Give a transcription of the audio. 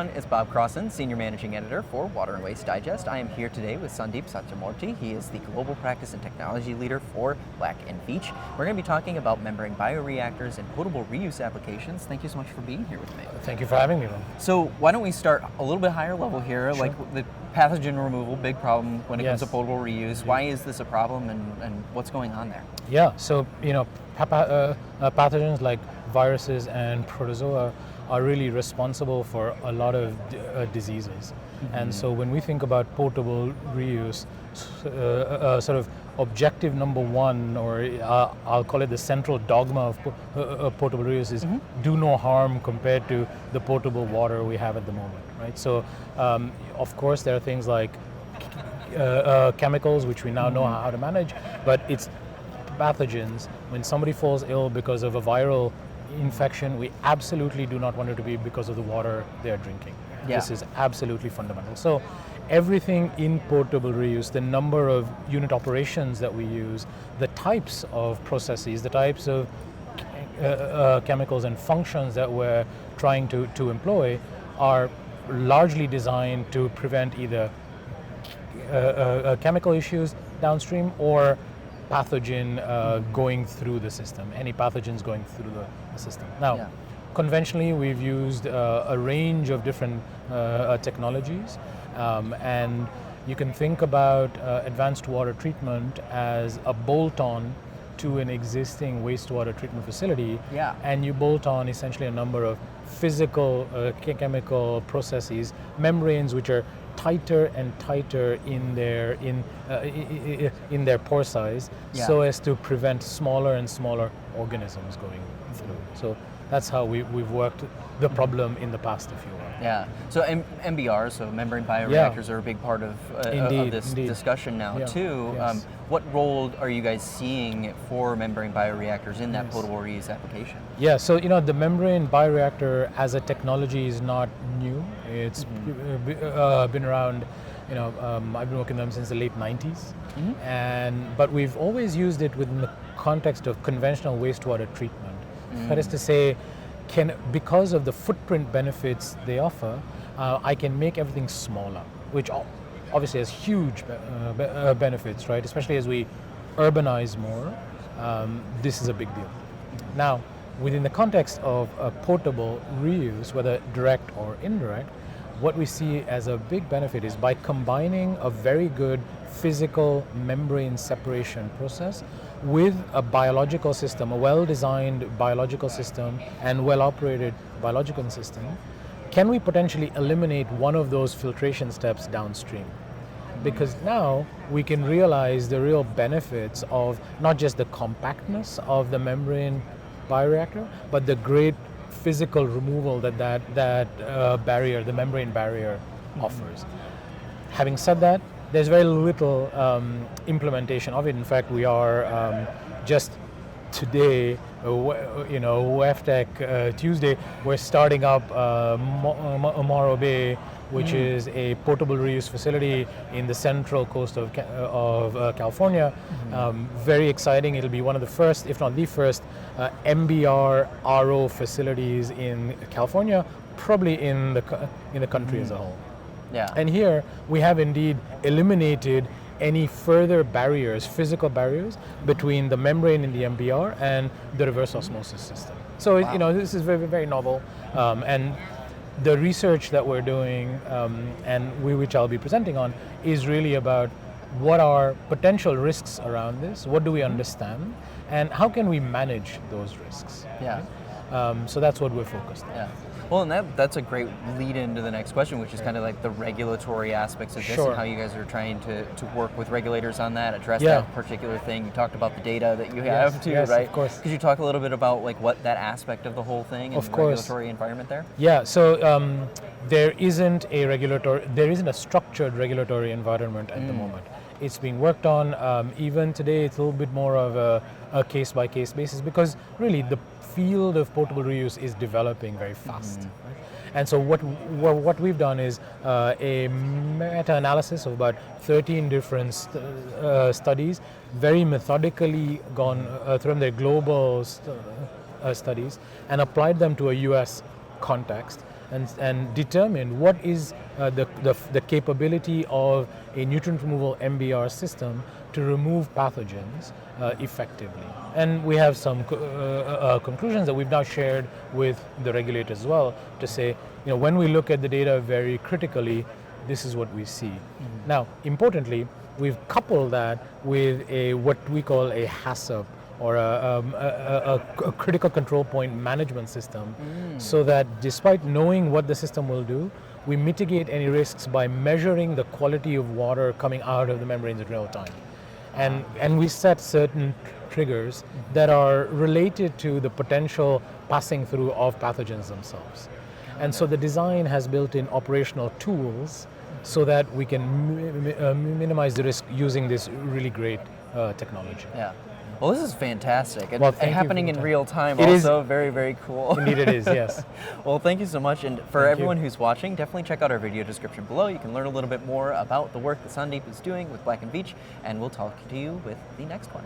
everyone. It's Bob Crossan, Senior Managing Editor for Water and Waste Digest. I am here today with Sandeep Sathyamoorthy. He is the Global Practice and Technology Leader for Black Veatch. We're going to be talking about membrane bioreactors and potable reuse applications. Thank you so much for being here with me. Thank you for having me, Ron. So why don't we start a little bit higher level here, Sure. like the pathogen removal, big problem when it comes Yes. to potable reuse. Why is this a problem and what's going on there? Yeah, so pathogens like viruses and protozoa are really responsible for a lot of diseases. And so when we think about potable reuse, sort of objective number one, or I'll call it the central dogma of potable reuse is do no harm compared to the potable water we have at the moment, right? So of course there are things like chemicals, which we now know how to manage, but it's pathogens. When somebody falls ill because of a viral infection, we absolutely do not want it to be because of the water they're drinking. Yeah. This is absolutely fundamental. So everything in potable reuse, the number of unit operations that we use, the types of processes, the types of chemicals and functions that we're trying to employ are largely designed to prevent either chemical issues downstream or pathogen going through the system, any pathogens going through the system. Now, conventionally we've used a range of different technologies, and you can think about advanced water treatment as a bolt-on to an existing wastewater treatment facility, and you bolt on essentially a number of physical chemical processes, membranes which are tighter and tighter in their pore size, so as to prevent smaller and smaller organisms going through. So that's how we've worked the problem in the past, if you will. Yeah. So MBR, so membrane bioreactors, are a big part of this discussion now too. Yes. What role are you guys seeing for membrane bioreactors in that potable reuse application? Yeah. So the membrane bioreactor as a technology is not new. It's been around. I've been working on them since the late 90s, but we've always used it within the context of conventional wastewater treatment. That is to say, because of the footprint benefits they offer, I can make everything smaller, which obviously has huge benefits, right? Especially as we urbanize more, this is a big deal. Now, within the context of potable reuse, whether direct or indirect, what we see as a big benefit is by combining a very good physical membrane separation process with a biological system, a well-designed biological system and well-operated biological system, can we potentially eliminate one of those filtration steps downstream? Because now we can realize the real benefits of not just the compactness of the membrane bioreactor, but the great physical removal that barrier, the membrane barrier, offers. Having said that, there's very little implementation of it. In fact, we are just today, WEFTEC Tuesday, we're starting up Morro Bay, which is a potable reuse facility in the central coast of California. Very exciting. It'll be one of the first, if not the first, MBR RO facilities in California, probably in the country as a whole. Yeah. And here we have indeed eliminated any further barriers, physical barriers, between the membrane in the MBR and the reverse osmosis system. So this is very, very novel, and the research that we're doing, which I'll be presenting on, is really about what are potential risks around this, what do we understand, and how can we manage those risks. Yeah. Right? So that's what we're focused on. Yeah. Well, and that's a great lead into the next question, which is kind of like the regulatory aspects of this and how you guys are trying to work with regulators on that, address that particular thing. You talked about the data that you have too, right? Of course. Could you talk a little bit about like what that aspect of the whole thing and the regulatory environment there? Yeah, so there isn't a structured regulatory environment at the moment. It's being worked on. Even today, it's a little bit more of a case-by-case basis because really the field of potable reuse is developing very fast. Right? And so what we've done is a meta-analysis of about 13 different studies, very methodically gone through their global studies and applied them to a US context. and determine what is the capability of a nutrient removal MBR system to remove pathogens effectively. And we have some conclusions that we've now shared with the regulators as well to say, when we look at the data very critically, this is what we see. Mm-hmm. Now, importantly, we've coupled that with what we call a HACCP, or a critical control point management system, so that despite knowing what the system will do, we mitigate any risks by measuring the quality of water coming out of the membranes in real time. And we set certain triggers that are related to the potential passing through of pathogens themselves. And so the design has built in operational tools so that we can minimize the risk using this really great technology. Yeah. Well, this is fantastic. Well, and happening in real time it also is, very, very cool. Indeed it is, yes. Well, thank you so much. And for everyone who's watching, definitely check out our video description below. You can learn a little bit more about the work that Sandeep is doing with Black Veatch, and we'll talk to you with the next one.